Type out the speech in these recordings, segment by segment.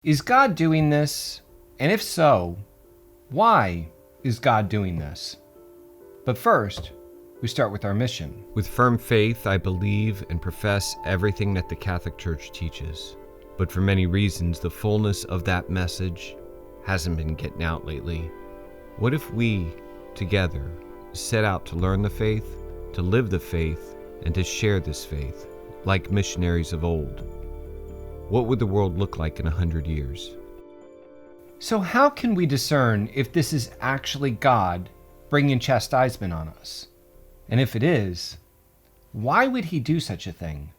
Is God doing this? And if so, why is God doing this? But first, we start with our mission. With firm faith, I believe and profess everything that the Catholic Church teaches. But for many reasons, the fullness of that message hasn't been getting out lately. What if we, together, set out to learn the faith, to live the faith, and to share this faith, like missionaries of old? What would the world look like in 100 years? So how can we discern if this is actually God bringing chastisement on us? And if it is, why would he do such a thing?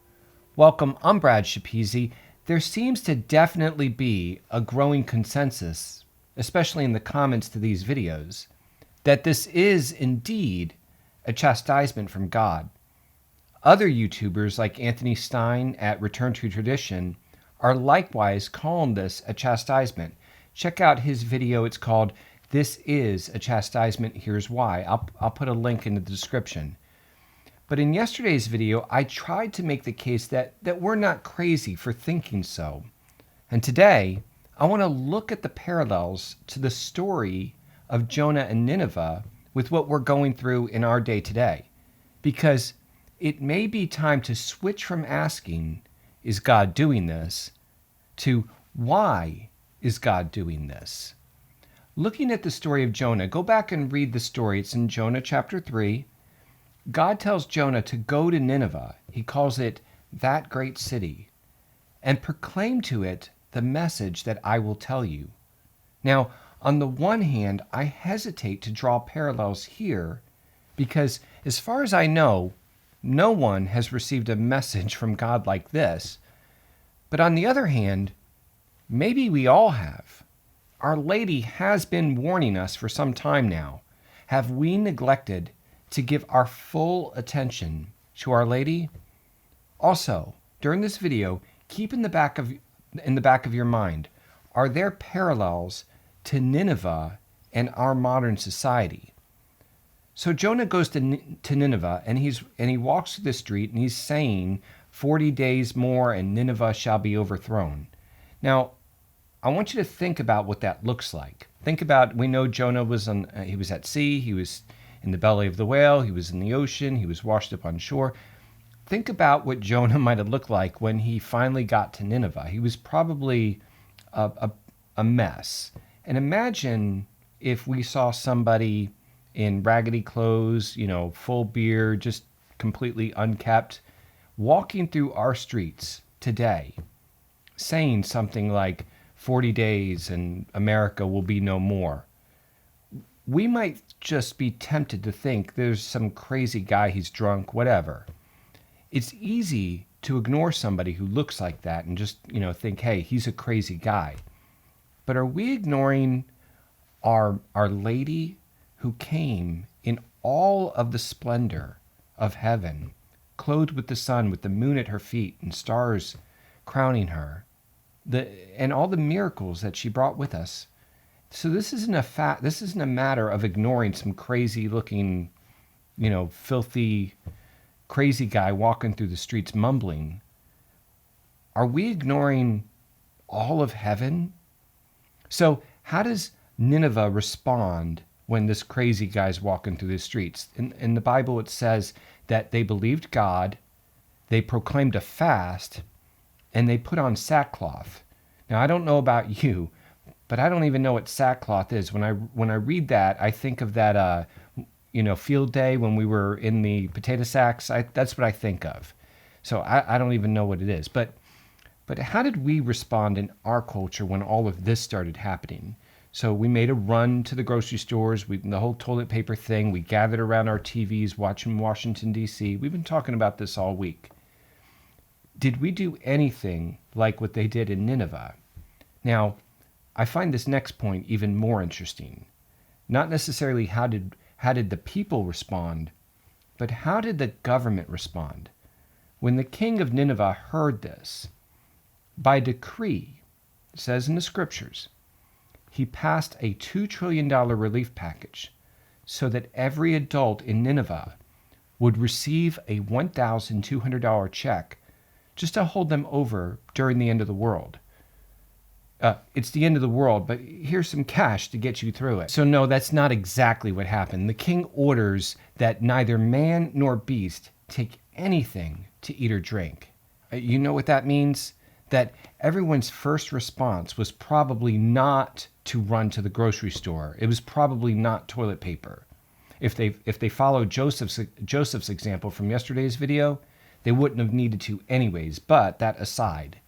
Welcome, I'm Brad Shapizi. There seems to definitely be a growing consensus, especially in the comments to these videos, that this is indeed a chastisement from God. Other YouTubers like Anthony Stein at Return to Tradition are likewise calling this a chastisement. Check out his video. It's called "This is a Chastisement, Here's Why." I'll put a link in the description. But in yesterday's video, I tried to make the case that we're not crazy for thinking so. And today, I want to look at the parallels to the story of Jonah and Nineveh with what we're going through in our day today. Because it may be time to switch from asking, is God doing this, to why is God doing this? Looking at the story of Jonah, go back and read the story. It's in Jonah chapter 3. God tells Jonah to go to Nineveh. He calls it that great city, and proclaim to it the message that I will tell you. Now, on the one hand, I hesitate to draw parallels here because, as far as I know, no one has received a message from God like this. But on the other hand, maybe we all have. Our Lady has been warning us for some time now. Have we neglected to give our full attention to Our Lady? Also, during this video, keep in the back of your mind, are there parallels to Nineveh and our modern society? So Jonah goes to Nineveh, and he walks through the street, and he's saying, 40 days more and Nineveh shall be overthrown. Now, I want you to think about what that looks like. Think about, we know Jonah was he was at sea, he was in the belly of the whale, he was in the ocean, he was washed up on shore. Think about what Jonah might have looked like when he finally got to Nineveh. He was probably a mess. And imagine if we saw somebody in raggedy clothes, full beard, just completely unkept, walking through our streets today, saying something like 40 days and America will be no more. We might just be tempted to think there's some crazy guy, he's drunk, whatever. It's easy to ignore somebody who looks like that and just, think, hey, he's a crazy guy. But are we ignoring Our Lady who came in all of the splendor of heaven, clothed with the sun, with the moon at her feet and stars crowning her, and all the miracles that she brought with us? So this isn't a matter of ignoring some crazy looking, filthy, crazy guy walking through the streets mumbling. Are we ignoring all of heaven? So how does Nineveh respond when this crazy guy's walking through the streets? In the Bible, it says that they believed God, they proclaimed a fast, and they put on sackcloth. Now, I don't know about you, but I don't even know what sackcloth is. When I read that, I think of that, field day when we were in the potato sacks. That's what I think of. So I don't even know what it is. But how did we respond in our culture when all of this started happening? So we made a run to the grocery stores, the whole toilet paper thing. We gathered around our TVs watching Washington, D.C. We've been talking about this all week. Did we do anything like what they did in Nineveh? Now, I find this next point even more interesting. Not necessarily how did the people respond, but how did the government respond? When the king of Nineveh heard this, by decree, it says in the scriptures, he passed a $2 trillion relief package so that every adult in Nineveh would receive a $1,200 check just to hold them over during the end of the world. It's the end of the world, but here's some cash to get you through it. So no, that's not exactly what happened. The king orders that neither man nor beast take anything to eat or drink. You know what that means? That everyone's first response was probably not to run to the grocery store. It was probably not toilet paper. If they followed Joseph's example from yesterday's video, they wouldn't have needed to anyways, but that aside.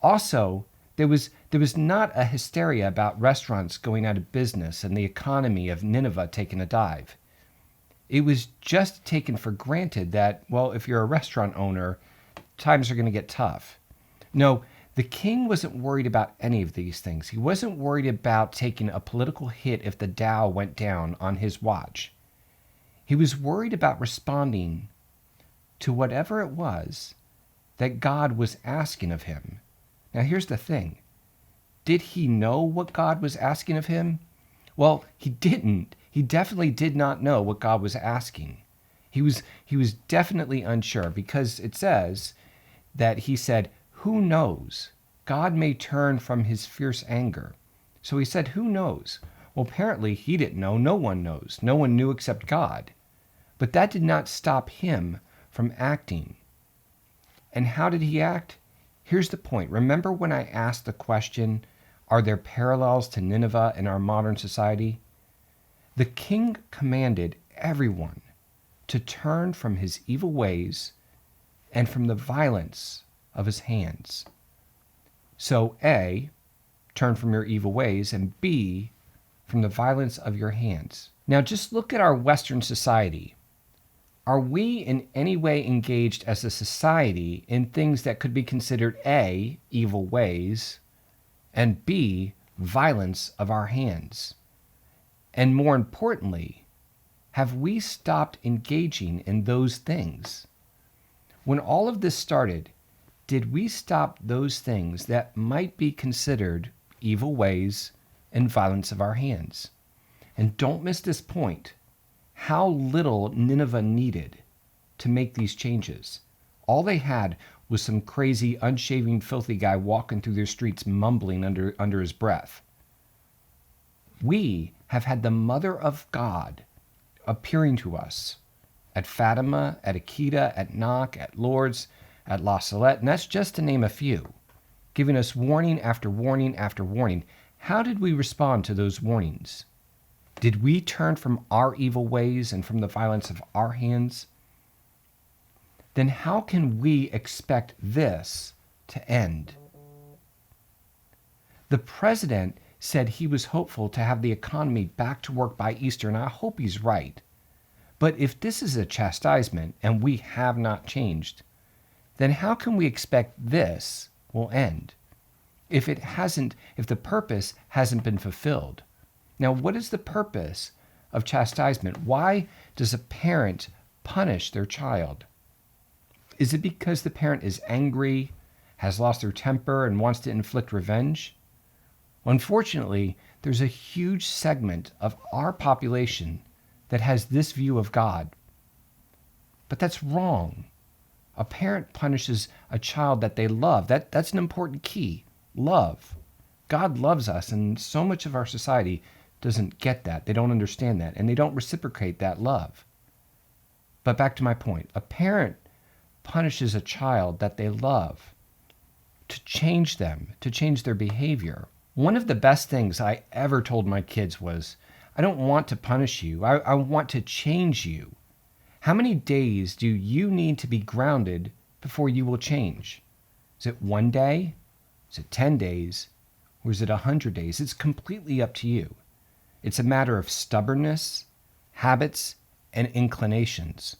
Also, there was not a hysteria about restaurants going out of business and the economy of Nineveh taking a dive. It was just taken for granted that, well, if you're a restaurant owner, times are going to get tough. No, the king wasn't worried about any of these things. He wasn't worried about taking a political hit if the Dow went down on his watch. He was worried about responding to whatever it was that God was asking of him. Now, here's the thing. Did he know what God was asking of him? Well, he didn't. He definitely did not know what God was asking. He was definitely unsure, because it says that he said, "Who knows? God may turn from his fierce anger." So he said, "Who knows?" Well, apparently he didn't know. No one knows. No one knew except God. But that did not stop him from acting. And how did he act? Here's the point. Remember when I asked the question, are there parallels to Nineveh in our modern society? The king commanded everyone to turn from his evil ways and from the violence of his hands. So A, turn from your evil ways, and B, from the violence of your hands. Now just look at our Western society. Are we in any way engaged as a society in things that could be considered A, evil ways, and B, violence of our hands? And more importantly, have we stopped engaging in those things? When all of this started, did we stop those things that might be considered evil ways and violence of our hands? And don't miss this point. How little Nineveh needed to make these changes. All they had was some crazy, unshaven, filthy guy walking through their streets mumbling under his breath. We have had the Mother of God appearing to us at Fatima, at Akita, at Knock, at Lourdes, at La Salette, and that's just to name a few, giving us warning after warning after warning. How did we respond to those warnings? Did we turn from our evil ways and from the violence of our hands? Then how can we expect this to end? The president said he was hopeful to have the economy back to work by Easter, and I hope he's right. But if this is a chastisement and we have not changed, then how can we expect this will end if the purpose hasn't been fulfilled? Now, what is the purpose of chastisement? Why does a parent punish their child? Is it because the parent is angry, has lost their temper, and wants to inflict revenge? Unfortunately, there's a huge segment of our population that has this view of God. But that's wrong. A parent punishes a child that they love. That's an important key. Love. God loves us, and so much of our society doesn't get that. They don't understand that, and they don't reciprocate that love. But back to my point. A parent punishes a child that they love to change them, to change their behavior. One of the best things I ever told my kids was, I don't want to punish you. I want to change you. How many days do you need to be grounded before you will change? Is it 1 day? Is it 10 days? Or is it 100 days? It's completely up to you. It's a matter of stubbornness, habits, and inclinations.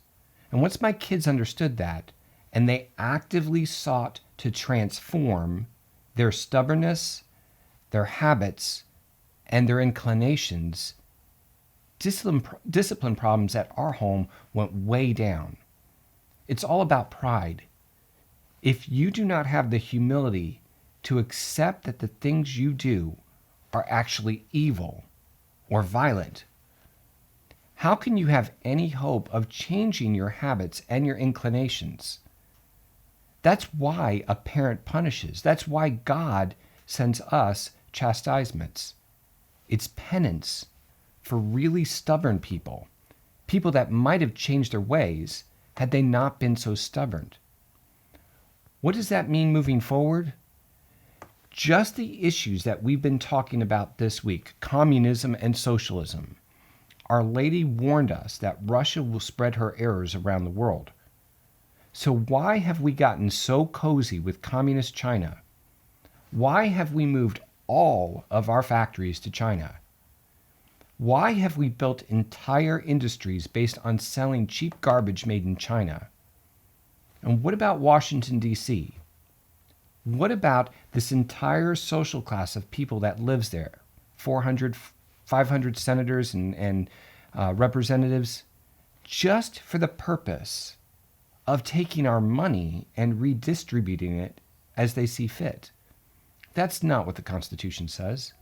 And once my kids understood that, and they actively sought to transform their stubbornness, their habits, and their inclinations, discipline problems at our home went way down. It's all about pride. If you do not have the humility to accept that the things you do are actually evil or violent, how can you have any hope of changing your habits and your inclinations? That's why a parent punishes. That's why God sends us chastisements. It's penance for really stubborn people, people that might have changed their ways had they not been so stubborn. What does that mean moving forward? Just the issues that we've been talking about this week, communism and socialism. Our Lady warned us that Russia will spread her errors around the world. So why have we gotten so cozy with communist China? Why have we moved all of our factories to China? Why have we built entire industries based on selling cheap garbage made in China? And what about Washington, D.C.? What about this entire social class of people that lives there? 400, 500 senators and representatives, just for the purpose of taking our money and redistributing it as they see fit. That's not what the Constitution says.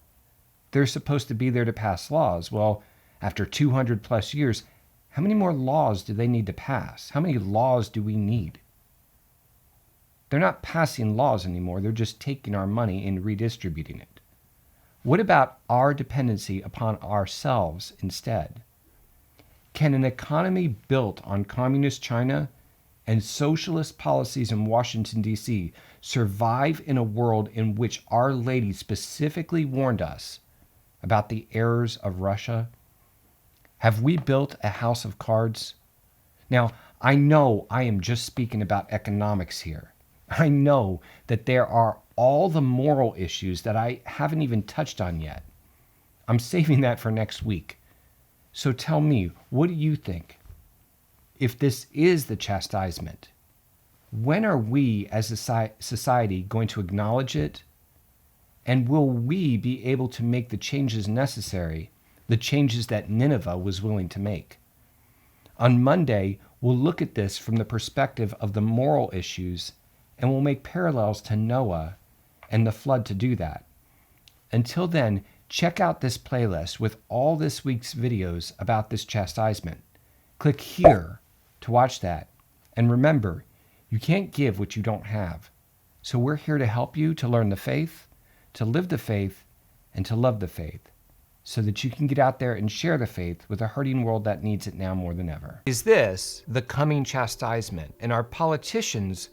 They're supposed to be there to pass laws. Well, after 200 plus years, how many more laws do they need to pass? How many laws do we need? They're not passing laws anymore. They're just taking our money and redistributing it. What about our dependency upon ourselves instead? Can an economy built on communist China and socialist policies in Washington, D.C. survive in a world in which Our Lady specifically warned us about the errors of Russia? Have we built a house of cards? Now, I know I am just speaking about economics here. I know that there are all the moral issues that I haven't even touched on yet. I'm saving that for next week. So tell me, what do you think? If this is the chastisement, when are we as a society going to acknowledge it? And will we be able to make the changes necessary, the changes that Nineveh was willing to make? On Monday, we'll look at this from the perspective of the moral issues, and we'll make parallels to Noah and the flood to do that. Until then, check out this playlist with all this week's videos about this chastisement. Click here to watch that. And remember, you can't give what you don't have. So we're here to help you to learn the faith, to live the faith, and to love the faith, so that you can get out there and share the faith with a hurting world that needs it now more than ever. Is this the coming chastisement? And are politicians